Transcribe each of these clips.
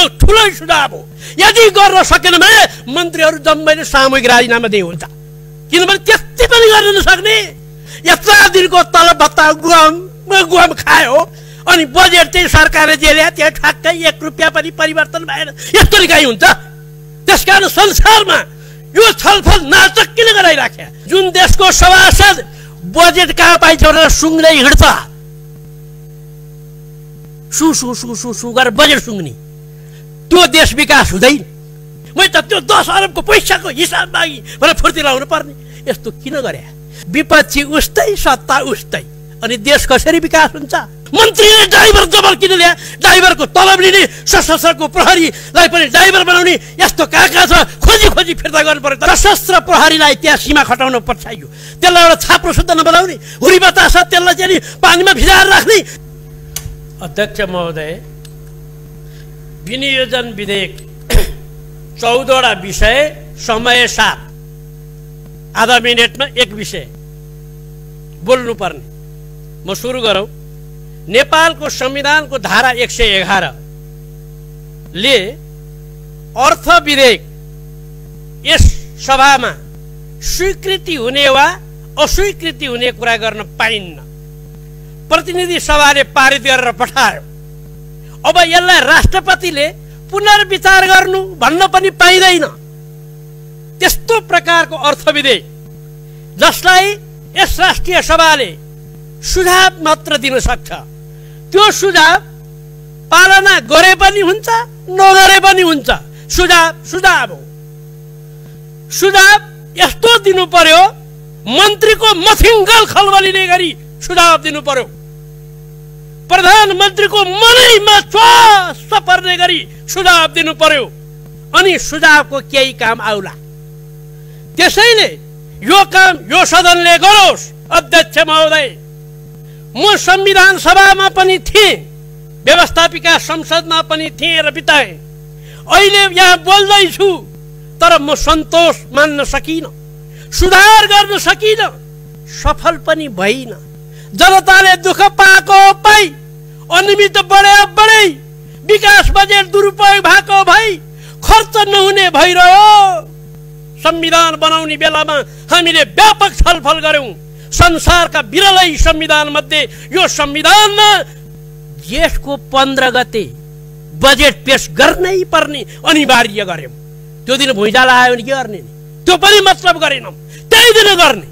यो ठुलो सुझाव हो। यदि गर्न सकेन भने मन्त्रीहरू जम्मैले सामूहिक राजीनामा दिए हुन्छ। किनभने त्यति पनि गर्न नसक्ने, यत्रा दिनको तलब भत्ता गुम खायो, अनि बजेट चाहिँ सरकारले जे ल्याए त्यहाँ ठ्याक्कै 1 रुपैयाँ पनि परिवर्तन भएन। यस्तो निकाय हुन्छ। त्यसकारण संसारमा यो छलफल नाटक किन गराइराख्या? जुन देशको सभासद बजेट कहाँ पाइन्छ भनेर सुँग्दै हिँड्छ, सु गरेर बजेट सुँग्ने, त्यो देश विकास हुँदैन। मैले त त्यो 10 अरबको पैसाको हिसाब मागी भनेर फुर्ती लाउनु पर्ने। यस्तो किन गरे? विपक्षी उस्तै सत्ता उस्तै, अनि देश कसरी विकास हुन्छ? मन्त्रीले ड्राइभर जबल किन ल्याए? ड्राइभरको तलब लिने, सशस्त्रको प्रहरीलाई पनि ड्राइभर बनाउने, यस्तो कहाँ छ? खोजी खोजी फिर्ता गर्नु पर्यो। तर सशस्त्र प्रहरीलाई त्यहाँ सीमा खटाउन पर्छाइयो, त्यसलाई एउटा छाप्रो शुद्ध नबनाउने, हुरी बतास त्यसलाई चाहिँ पानीमा भिजाएर राख्ने। अध्यक्ष महोदय, विनियोजन विधेयक 14वटा विषय, समय 7, आधा मिनेटमा 1 विषय बोल्नु पर्ने। म सुरु गरौँ। नेपालको संविधानको धारा 111 ले अर्थ विधेयक यस सभामा स्वीकृति हुने वा अस्वीकृति हुने कुरा गर्न पाइन्न। प्रतिनिधि सभाले पारित गरेर पठायो। अब यसलाई राष्ट्रपतिले पुनर्विचार गर्नु भन्न पनि पाइँदैन। त्यस्तो प्रकारको अर्थ विधेयक जसलाई यस राष्ट्रिय सभाले सुझाव मात्र दिन सक्छ, त्यो सुझाव पालना गरे पनि हुन्छ नगरे पनि हुन्छ। सुझाव हो। सुझाव यस्तो दिनु पर्यो, मन्त्रीको मथिङ्गल खलबलिने गरी सुझाव दिनु पर्यो, प्रधानमन्त्रीको मनैमा च्वास पर्ने गरी सुझाव दिनु पर्यो, अनि सुझावको केही काम आउला। त्यसैले यो काम यो सदनले गरोस्। अध्यक्ष महोदय, म संविधान सभामा पनि थिएँ, व्यवस्थापिका संसदमा पनि थिएँ र बिताएँ। अहिले यहाँ बोल्दैछु, तर म सन्तोष मान्न सकिनँ, सुधार गर्न सकिनँ, सफल पनि भइन। जनताले दुःख पाएको पाई, अनियमित बढे, विकास बजेट दुरुपयोग भएको भई, खर्च नहुने भइरह्यो। संविधान बनाउने बेलामा हामीले व्यापक छलफल गर्यौं। संसारका विरलै संविधान मध्ये यो संविधानमा जेठको 15 गते बजेट पेश गर्नै पर्ने अनिवार्य गर्यौं। त्यो दिन भुइँचालो आयो भने के गर्ने? त्यो पनि मतलब गरेनौं। त्यही दिन गर्ने।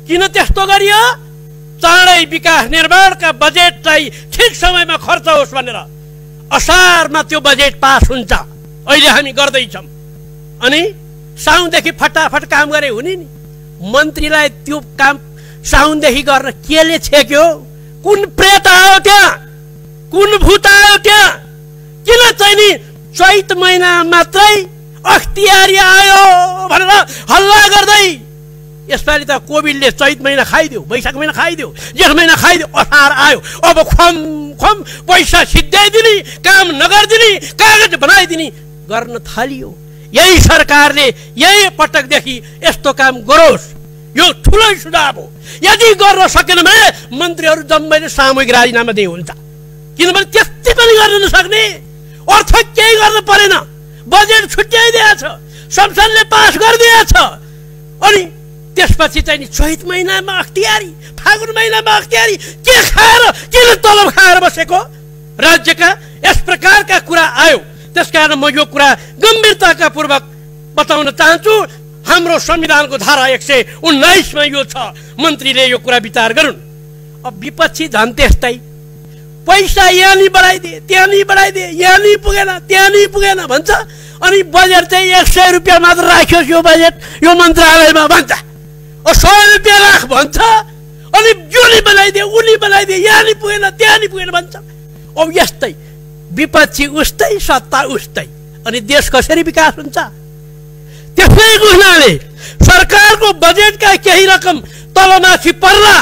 किन त्यस्तो गरियो? चाँडै विकास निर्माणका बजेट चाहिँ ठिक समयमा खर्च होस् भनेर। असारमा त्यो बजेट पास हुन्छ। अहिले हामी गर्दैछौं। अनि साउनदेखि फटाफट काम गरे हुने नि। मन्त्रीलाई त्यो काम साउनदेखि गर्न केले छेक्यो? कुन प्रेत आयो त्यहाँ? कुन भूत आयो त्यहाँ? किन चाहिँ नि चैत महिना मात्रै अख्तियारी आयो भनेर हल्ला गर्दै? यसपालि त कोभिडले चैत महिना खाइदियो, वैशाख महिना खाइदियो, जेठ महिना खाइदियो, असार आयो। अब खम पैसा सिद्ध्याइदिने, काम नगरिदिने, कागज बनाइदिने गर्न थालियो। यही सरकारले यही पटकदेखि यस्तो काम गरोस्। यो ठुलो सुझाव हो। यदि गर्न सकेन भने मन्त्रीहरू जम्मैले सामूहिक राजीनामा दिए हुन्छ। किनभने त्यति पनि गर्न नसक्ने, अर्थ केही गर्न परेन। बजेट छुट्याइदिएछ, संसदले पास गरिदिएछ, अनि त्यसपछि चाहिँ चैत महिनामा अख्तियारी, फागुन महिनामा अख्तियारी। के खाएर, किन तलब खाएर बसेको? राज्यका यस प्रकारका कुरा आयो। त्यसकारण म यो कुरा गम्भीरताका पूर्वक बताउन चाहन्छु। हाम्रो संविधानको धारा 119 मा यो छ, मन्त्रीले यो कुरा विचार गरून्। अब विपक्षी झन् त्यस्तै, पैसा यहाँ नि बढाइदिए, त्यहाँ नि बढाइदिए, यहाँ नि पुगेन, त्यहाँ नि पुगेन भन्छ। अनि बजेट चाहिँ 100 रुपियाँ मात्र राख्योस् यो बजेट यो मन्त्रालयमा भन्छ। 100 रुपियाँ राख भन्छ। अनि यो नि बनाइदिए, उनी बनाइदिए, यहाँ नि पुगेन, त्यहाँ नि पुगेन भन्छ। अब यस्तै विपक्षी उस्तै सत्ता उस्तै, अनि देश कसरी विकास हुन्छ? त्यसैको हुनाले सरकारको बजेटका केही रकम तलमाथि पर्ला,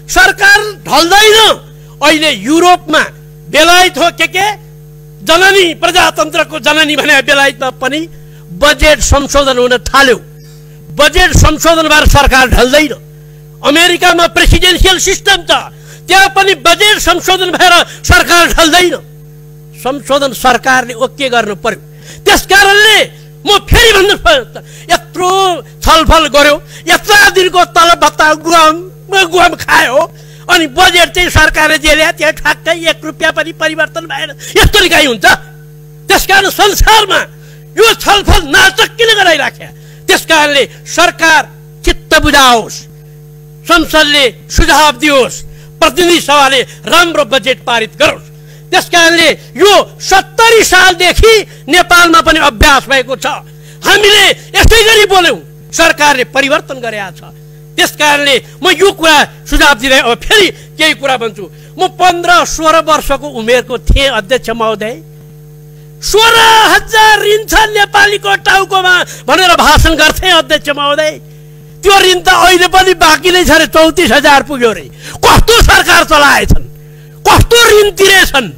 सरकार ढल्दैन। अहिले युरोपमा बेलायत हो के जननी, प्रजातन्त्रको जननी भने बेलायतमा पनि बजेट संशोधन हुन थाल्यो। बजेट संशोधन भएर सरकार ढल्दैन। अमेरिकामा प्रेसिडेन्सियल सिस्टम छ, त्यहाँ पनि बजेट संशोधन भएर सरकार ढल्दैन। संशोधन सरकारले ओके गर्नु पर्यो। त्यसकारणले म फेरि भन्नु यत्रो छलफल गर्यो, यत्रा दिनको तलब भत्ता गुम खायो, अनि बजेट चाहिँ सरकारले जे ल्यायो त्यो ठ्याक्कै 1 रुपैयाँ पनि परिवर्तन भएन। यस्तो निकाय हुन्छ? त्यसकारण संसारमा यो छलफल नाटक किन गराइराख्या? त्यसकारणले सरकार चित्त बुझाओस्, संसदले सुझाव दियोस्, प्रतिनिधि सभाले राम्रो बजेट पारित गरोस्। त्यसकारणले यो 70 सालदेखि नेपालमा पनि अभ्यास भएको छ। हामीले यसै गरी बोल्यौं, सरकारले परिवर्तन गरेको छ। त्यसकारणले म यो कुरा सुझाव दिँदै अब फेरि केही कुरा भन्छु। म 15-16 वर्षको उमेरको थिएँ अध्यक्ष महोदय। 16,000 ऋण छ नेपालीको टाउकोमा भनेर भाषण गर्थे अध्यक्ष महोदय। त्यो ऋण त अहिले पनि बाँकी नै छ रे, 34,000 पुग्यो रे। कस्तो सरकार चलाएछन्, कस्तो ऋण तिरेछन्।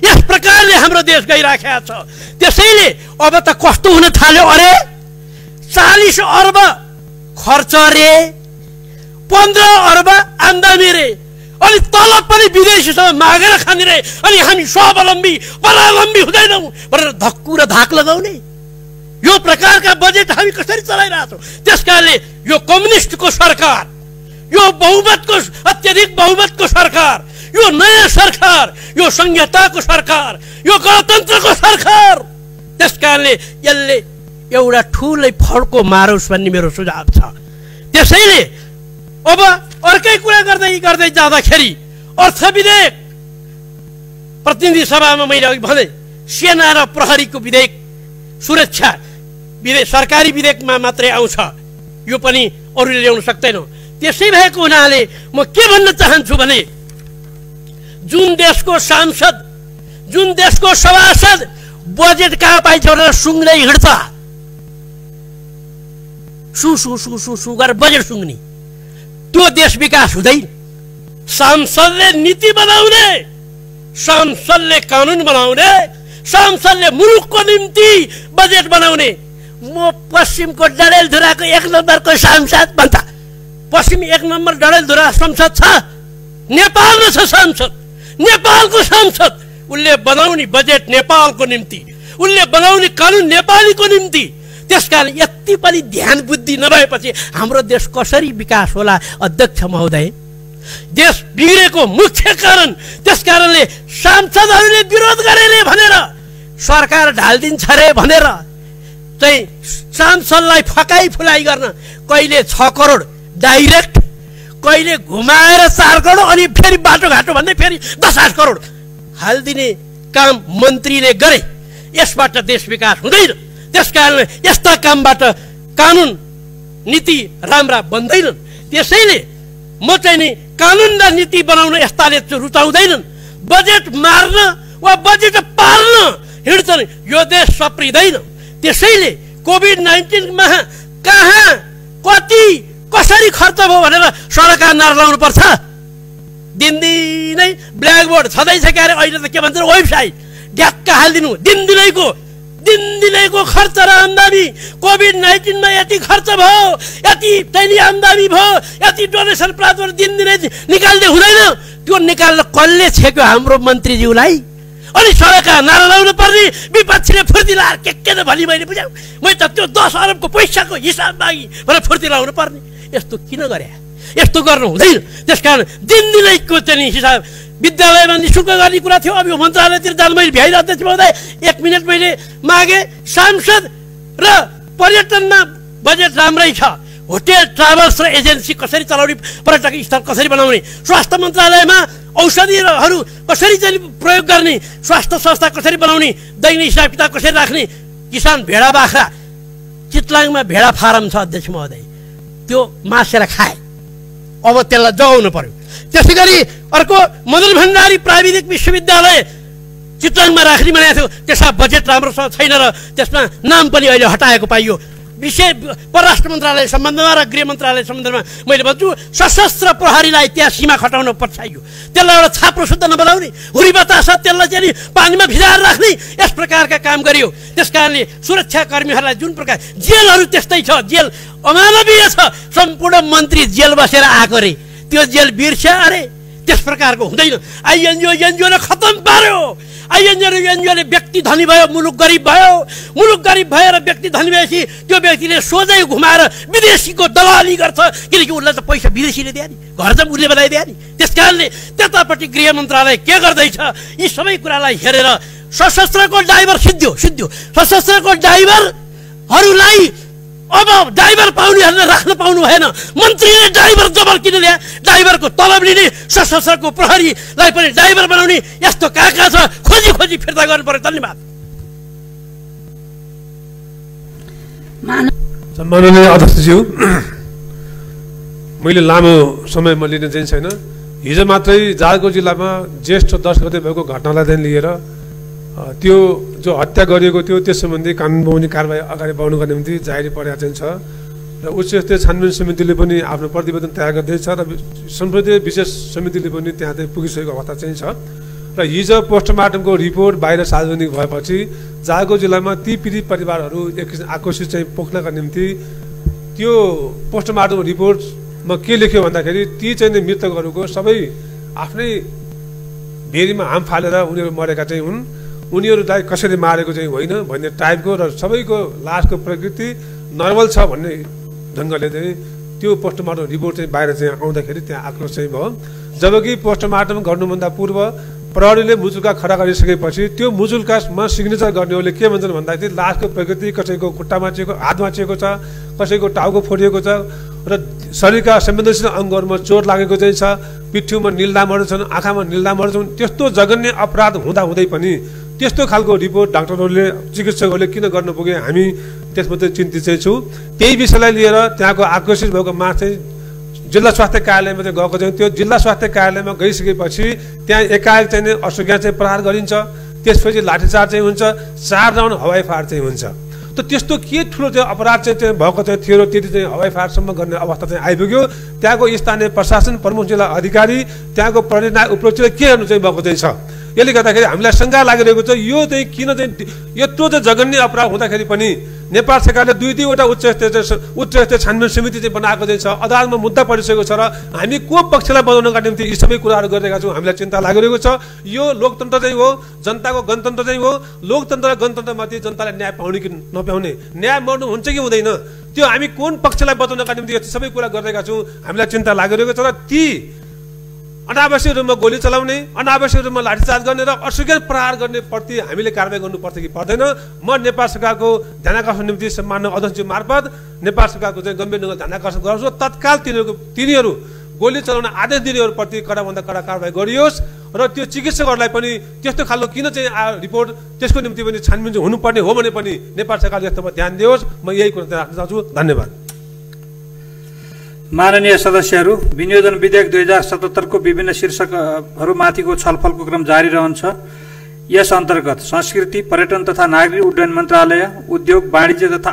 यस प्रकारले हाम्रो देश गइराखेको छ। त्यसैले अब त कस्तो हुन थाल्यो अरे, 40 अर्ब खर्च रे, 15 अर्ब आम्दानी रे, अनि तलब पनि विदेशीसँग मागेर खाने रे, अनि हामी स्वावलम्बी परावलम्बी हुँदैनौँ भनेर धक्कु र धाक लगाउने। यो प्रकारका बजेट हामी कसरी चलाइरहेछौँ? त्यसकारणले यो कम्युनिस्टको सरकार, यो बहुमतको अत्यधिक बहुमतको सरकार, यो नयाँ सरकार, यो संहिताको सरकार, यो गणतन्त्रको सरकार, त्यसकारणले यसले एउटा ठुलै फड्को मारोस् भन्ने मेरो सुझाव छ। त्यसैले अब अर्कै कुरा गर्दै जाँदाखेरि अर्थ विधेयक, प्रतिनिधि सभामा मैले अघि भने सेना र प्रहरीको विधेयक, सुरक्षा विधेयक सरकारी विधेयकमा मात्रै आउँछ, यो पनि अरूले ल्याउन सक्दैन। त्यसै भएको हुनाले म के भन्न चाहन्छु भने, जुन देशको सांसद, जुन देशको सभासद बजेट कहाँ पाइन्छ भनेर सुँग्दै हिँड्छ, सु गरेर बजेट सुँग्ने, त्यो देश विकास हुँदैन। सांसदले नीति बनाउने, सांसदले कानुन बनाउने, सांसदले मुलुकको निम्ति बजेट बनाउने। म पश्चिमको डडेलधुराको 1 नम्बरको सांसद भन्छ। पश्चिम 1 नम्बर डडेलधुरा संसद छ, नेपालमा छ सांसद, नेपालको सांसद। उसले बनाउने बजेट नेपालको निम्ति, उसले बनाउने कानुन नेपालीको निम्ति। त्यसकारण यति पनि ध्यान बुद्धि नभएपछि हाम्रो देश कसरी विकास होला अध्यक्ष महोदय? देश बिग्रेको मुख्य कारण त्यसकारणले सांसदहरूले विरोध गरेले भनेर सरकार ढाल्दिन्छ रे भनेर चाहिँ सांसदलाई फकाई फुलाई गर्न कहिले 6 करोड डाइरेक्ट, कहिले घुमाएर 4 करोड, अनि फेरि बाटोघाटो भन्दै फेरि 10 करोड हाल्दिने काम मन्त्रीले गरे। यसबाट देश विकास हुँदैन। त्यसकारणले यस्ता कामबाट कानुन नीति राम्रा बन्दैनन्। त्यसैले म चाहिँ नि कानुन र नीति बनाउन यस्ताले रुचाउँदैनन्। बजेट मार्न वा बजेट पाल्न हिँड्छन्, यो देश सप्रिँदैन। त्यसैले कोभिड-19 मा कहाँ कति कसरी खर्च भयो भनेर सरकार नारा लाउनु पर्छ। दिनदिनै ब्ल्याकबोर्ड छँदैछ क्यारे, अहिले त के भन्छ वेबसाइट ढ्याक्क हालिदिनु। दिनदिनैको खर्च र आम्दानी, कोभिड-19 मा यति खर्च भयो, यति तैली आम्दानी भयो, यति डोनेसन प्राप्त गरेर दिनदिनै निकाल्दै हुँदैन। त्यो निकाल्न कसले छेक्यो हाम्रो मन्त्रीज्यूलाई? अनि सरकार नारा लाउनु पर्ने, विपक्षीले फुर्ती लाएर के त भनी मैले बुझाउ, मैले त त्यो 10 अरबको पैसाको हिसाब मागी भनेर फुर्ती लाउनु पर्ने। यस्तो किन गरे? यस्तो गर्नु हुँदैन। त्यसकारण दिनदिनैको चाहिँ हिसाब, विद्यालयमा निःशुल्क गर्ने कुरा थियो, अब यो मन्त्रालयतिर जान मैले भ्याइरहेको अध्यक्ष महोदय 1 मिनट मैले मागे। सांसद र पर्यटनमा बजेट राम्रै छ, होटेल ट्राभल्स र एजेन्सी कसरी चलाउने, पर्यटक स्थल कसरी बनाउने, स्वास्थ्य मन्त्रालयमा औषधिहरू कसरी चाहिँ प्रयोग गर्ने, स्वास्थ्य संस्था कसरी बनाउने, दैनिक हिसाब किताब कसरी राख्ने, किसान भेडा बाख्रा, चितलाङमा भेडा फारम छ अध्यक्ष महोदय, त्यो मासेर खाए, अब त्यसलाई जगाउनु पर्यो। त्यसै गरी अर्को मदन भण्डारी प्राविधिक विश्वविद्यालय चितवनमा राख्ने भनेको थियो, त्यसमा बजेट राम्रोसँग छैन र त्यसमा नाम पनि अहिले हटाएको पाइयो। विषय परराष्ट्र मन्त्रालय सम्बन्धमा र गृह मन्त्रालय सम्बन्धमा मैले भन्छु, सशस्त्र प्रहरीलाई त्यहाँ सीमा खटाउन पर्छाइयो, त्यसलाई एउटा छाप्रो शुद्ध नबनाउने, हुरी बतास त्यसलाई चाहिँ पानीमा भिजाएर राख्ने, यस प्रकारका काम गरियो। त्यसकारणले सुरक्षाकर्मीहरूलाई जुन प्रकार जेलहरू त्यस्तै छ, जेल अमानवीय छ, सम्पूर्ण मन्त्री जेल बसेर आएको रे, त्यो जेल बिर्स्या अरे, त्यस प्रकारको हुँदैन। एनजिओले खतम पार्यो। एनजिओले व्यक्ति धनी भयो, मुलुक गरिब भयो। मुलुक गरिब भएर व्यक्ति धनी भएपछि त्यो व्यक्तिले सोझै घुमाएर विदेशीको दलाली गर्छ, किनकि उसलाई त पैसा विदेशीले दिए नि, घर चाहिँ उसले बनाइदिए नि। त्यस कारणले त्यतापट्टि गृह मन्त्रालय के गर्दैछ, यी सबै कुरालाई हेरेर सशस्त्रको ड्राइभर सिद्धियो। सशस्त्रको ड्राइभरहरूलाई अब ड्राइभर पाउनेहरूले राख्न पाउनु भएन। मन्त्रीले ड्राइभर जबर किन ल्याए? ड्राइभरको तलब लिने, सशस्त्रको प्रहरीलाई पनि ड्राइभर बनाउने यस्तो कहाँ छ? खोजी फिर्ता गर्नु पर्यो। धन्यवाद। माननीय अध्यक्षज्यू, मैले लामो समय म लिने चाहिँ छैन। हिजो मात्रै जाजरकोट जिल्लामा ज्येष्ठ 10 गते भएको घटनालाई लिएर त्यो जो हत्या गरिएको थियो त्यस सम्बन्धी कानुन बमोजिम कारबाही अगाडि बढाउनुको निम्ति जाहेरी परेको चाहिँ छ र उच्च स्तरीय छानबिन समितिले पनि आफ्नो प्रतिवेदन तयार गर्दैछ र संसदीय विशेष समितिले पनि त्यहाँ चाहिँ पुगिसकेको अवस्था चाहिँ छ र हिजो पोस्टमार्टमको रिपोर्ट बाहिर सार्वजनिक भएपछि जाजरकोट जिल्लामा ती पीडित परिवारहरू एक किसिम आक्रोशित चाहिँ पोख्नका निम्ति त्यो पोस्टमार्टम रिपोर्टमा के लेख्यो भन्दाखेरि ती चाहिँ मृतकहरूको सबै आफ्नै भेरीमा हाम फालेर उनीहरू मरेका चाहिँ हुन्। उनीहरूलाई कसरी मारेको चाहिँ होइन भन्ने टाइपको र सबैको लासको प्रकृति नर्मल छ भन्ने ढङ्गले चाहिँ त्यो पोस्टमार्टम रिपोर्ट चाहिँ बाहिर चाहिँ आउँदाखेरि त्यहाँ आक्रोश चाहिँ भयो। जबकि पोस्टमार्टम गर्नुभन्दा पूर्व प्रहरीले मुजुल्का खडा गरिसकेपछि त्यो मुजुल्कामा सिग्नेचर गर्नेहरूले के भन्छन् भन्दाखेरि लासको प्रकृति कसैको खुट्टामा चिएको, हातमा चिएको छ, कसैको टाउको फोडिएको छ र शरीरका संवेदनशील अङ्गहरूमा चोट लागेको चाहिँ छ, पिठ्युमा निल्दामहरू छन्, आँखामा निल्दामहरू छन्। त्यस्तो जघन्य अपराध हुँदै पनि त्यस्तो खालको रिपोर्ट डाक्टरहरूले, चिकित्सकहरूले किन गर्न पुगे, हामी त्यसमा चाहिँ चिन्तित चाहिँ छौँ। त्यही विषयलाई लिएर त्यहाँको आक्रोशित भएको माग चाहिँ जिल्ला स्वास्थ्य कार्यालयमा चाहिँ गएको चाहिँ त्यो जिल्ला स्वास्थ्य कार्यालयमा गइसकेपछि त्यहाँ एकाएक चाहिँ अश्रुग्यास चाहिँ प्रहार गरिन्छ, त्यसपछि लाठीचार्ज चाहिँ हुन्छ, 4 राउन्ड हवाई फायर चाहिँ हुन्छ। त त्यस्तो के ठुलो चाहिँ अपराध चाहिँ भएको चाहिँ थियो र त्यति चाहिँ हवाई फायरसम्म गर्ने अवस्था चाहिँ आइपुग्यो। त्यहाँको स्थानीय प्रशासन, प्रमुख जिल्ला अधिकारी, त्यहाँको प्रहरी उपलब्धि के गर्नु चाहिँ भएको चाहिँ छ। यसले गर्दाखेरि हामीलाई शङ्का लागिरहेको छ यो चाहिँ किन चाहिँ यत्रो चाहिँ जघन्य अपराध हुँदाखेरि पनि नेपाल सरकारले दुईवटा उच्च स्तरीय छानबिन समिति चाहिँ बनाएको चाहिँ छ, अदालतमा मुद्दा परिसकेको छ र हामी को पक्षलाई बनाउनका निम्ति यी सबै कुराहरू गरिरहेका छौँ। हामीलाई चिन्ता लागिरहेको छ। यो लोकतन्त्र चाहिँ हो, जनताको गणतन्त्र चाहिँ हो। लोकतन्त्र र गणतन्त्रमाथि जनताले न्याय पाउने कि नपाउने, न्याय मर्नु हुन्छ कि हुँदैन, त्यो हामी कुन पक्षलाई बचाउनका निम्ति यति सबै कुरा गरिरहेका छौँ। हामीलाई चिन्ता लागिरहेको छ र ती अनावश्यक रूपमा गोली चलाउने, अनावश्यक रूपमा लाठीचार्ज गर्ने र अश्रुग्यास प्रहार गर्ने प्रति हामीले कारबाही गर्नुपर्छ कि पर्दैन। म नेपाल सरकारको ध्यानाकर्षण निम्ति सम्माननीय अध्यक्ष मार्फत नेपाल सरकारको चाहिँ गम्भीर ढङ्गले ध्यानाकर्षण गर्छु। तत्काल तिनीहरू गोली चलाउन आदेश दिनेहरूप्रति कडाभन्दा कडा कारबाही गरियोस् र त्यो चिकित्सकहरूलाई पनि त्यस्तो खालको किन चाहिँ रिपोर्ट त्यसको निम्ति पनि छानबिन हुनुपर्ने हो भने पनि नेपाल सरकारले यस्तोमा ध्यान दियोस्। म यही कुरा राख्न चाहन्छु। धन्यवाद। माननीय सदस्यहरू, विनियोजन विधेयक 2077 को विभिन्न शीर्षकहरूमाथिको छलफलको क्रम जारी रहन्छ। यस अन्तर्गत संस्कृति, पर्यटन तथा नागरिक उड्डयन मन्त्रालय, उद्योग, वाणिज्य तथा